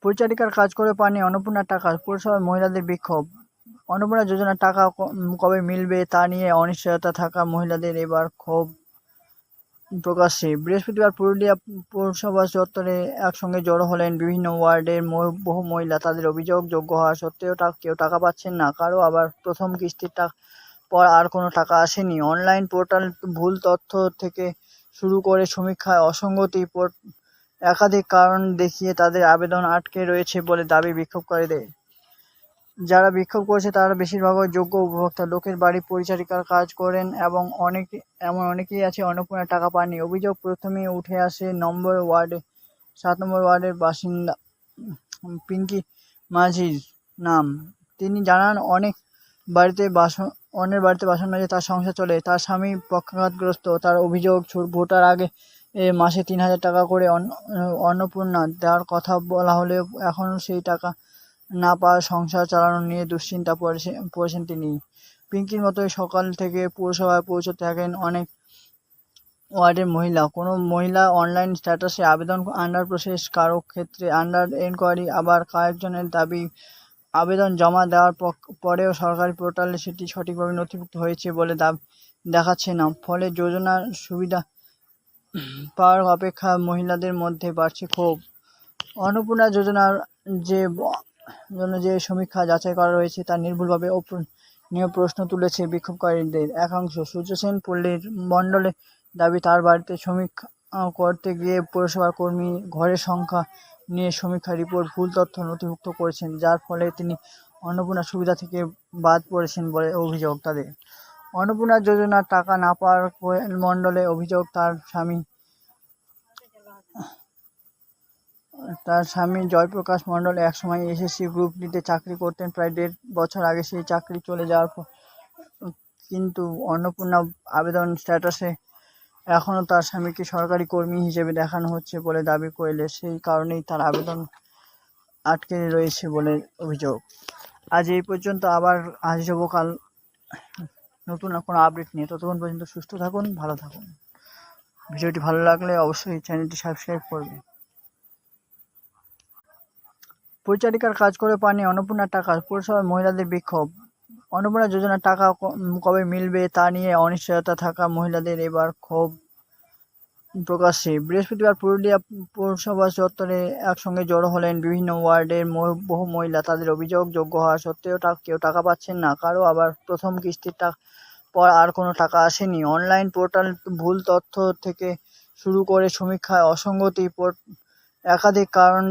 পরিচারিকার কাজ করে পাননি অন্নপূর্ণার টাকা, পৌরসভায় মহিলাদের বিক্ষোভ। অন্নপূর্ণা যোজনার টাকা কবে মিলবে তা নিয়ে অনিশ্চয়তা থাকা মহিলাদের এবার ক্ষোভ প্রকাশ্যে। বৃহস্পতিবার পুরুলিয়া পৌরসভা চত্বরে একসঙ্গে জড়ো হলেন বিভিন্ন ওয়ার্ডের বহু মহিলা। তাদের অভিযোগ, যোগ্য হওয়া সত্ত্বেও কেউ টাকা পাচ্ছেন না, কারো আবার প্রথম কিস্তির পর আর কোনো টাকা আসেনি। অনলাইন পোর্টাল ভুল তথ্য থেকে শুরু করে সমীক্ষায় অসঙ্গতি, একাধিক কারণ দেখিয়ে তাদের আবেদন আটকে রয়েছে বলে দাবি বিক্ষোভকারীদের। যারা বিক্ষোভ করেছে তারা বেশিরভাগই যোগ্য উপভোক্তা, লোকের বাড়ি পরিচারিকার কাজ করেন এবং অনেকেই আছে অন্নপূর্ণার টাকা পাননি। অভিযোগ প্রথমে উঠে আসে 7 নম্বর ওয়ার্ডের বাসিন্দা পিঙ্কি মাঝির নাম। তিনি জানান, অন্যের বাড়িতে বাসন মেজে তার সংসার চলে। তার স্বামী পক্ষাঘাতগ্রস্ত। তার অভিযোগ, ভোটার আগে মাসে 3,000 টাকা করে অন্নপূর্ণা দেওয়ার কথা বলা হলেও এখনও সেই টাকা না পাওয়ায় সংসার চালানো নিয়ে দুশ্চিন্তা পড়েছেন তিনি। পিঙ্কির মতোই সকাল থেকে পৌরসভায় পৌঁছতে থাকেন অনেক ওয়ার্ডের মহিলা। কোনো মহিলা অনলাইন স্ট্যাটাসে আবেদন আন্ডার প্রসেস, কারো ক্ষেত্রে আন্ডার এনকোয়ারি, আবার কয়েকজনের দাবি আবেদন জমা দেওয়ার পরেও সরকারি পোর্টালে সেটি সঠিকভাবে নথিভুক্ত হয়েছে বলে দেখাচ্ছে না। ফলে যোজনার সুবিধা পাওয়ার অপেক্ষা মহিলাদের মধ্যে বাড়ছে ক্ষোভ। অন্নপূর্ণা যোজনার যে সমীক্ষা যাচাই করা রয়েছে তা নির্ভুলভাবে নিয়ে প্রশ্ন তুলেছে বিক্ষোভকারীদের একাংশ। সূর্য সেন পল্লীর মণ্ডলে দাবি, তার বাড়িতে সমীক্ষা করতে গিয়ে পৌরসভার কর্মী ঘরের সংখ্যা নিয়ে সমীক্ষা রিপোর্ট ভুল তথ্য নথিভুক্ত করেছেন, যার ফলে তিনি অন্নপূর্ণা সুবিধা থেকে বাদ পড়েছেন বলে অভিযোগ তাদের। অন্নপূর্ণা যোজনার টাকা না পাওয়ার মণ্ডলে অভিযোগ, তার স্বামী জয়প্রকাশ মণ্ডল একসময় এসএসসি গ্রুপ ডিতে চাকরি করতেন। প্রায় 1.5 বছর আগে সেই চাকরি চলে যাওয়ার পর কিন্তু অন্নপূর্ণা আবেদন স্ট্যাটাসে এখনও তার স্বামীকে সরকারি কর্মী হিসেবে দেখানো হচ্ছে বলে দাবি করলে সেই কারণেই তার আবেদন আটকে রয়েছে বলে অভিযোগ। আজ এই পর্যন্ত, আবার হাজির হব কাল নতুন কোনো আপডেট নিয়ে। ততক্ষণ পর্যন্ত সুস্থ থাকুন, ভালো থাকুন। ভিডিওটি ভালো লাগলে অবশ্যই চ্যানেলটি সাবস্ক্রাইব করবেন। পরিচারিকার কাজ করে পাননি অন্নপূর্ণার টাকা, পৌরসভায় মহিলাদের বিক্ষোভ। অন্নপূর্ণা যোজনার টাকা কবে মিলবে তা নিয়ে অনিশ্চয়তা থাকা মহিলাদের এবার ক্ষোভ প্রকাশ্যে। বৃহস্পতিবার পুরুলিয়া পৌরসভা চত্বরে একসঙ্গে জড়ো হলেন বিভিন্ন ওয়ার্ডের বহু মহিলা। তাদের অভিযোগ, যোগ্য হওয়া সত্ত্বেও কেউ টাকা পাচ্ছেন না, কারো আবার প্রথম কিস্তির পর আর কোনো টাকা আসেনি। অনলাইন পোর্টাল ভুল তথ্য থেকে শুরু করে সমীক্ষায় অসঙ্গতি, একাধিক কারণ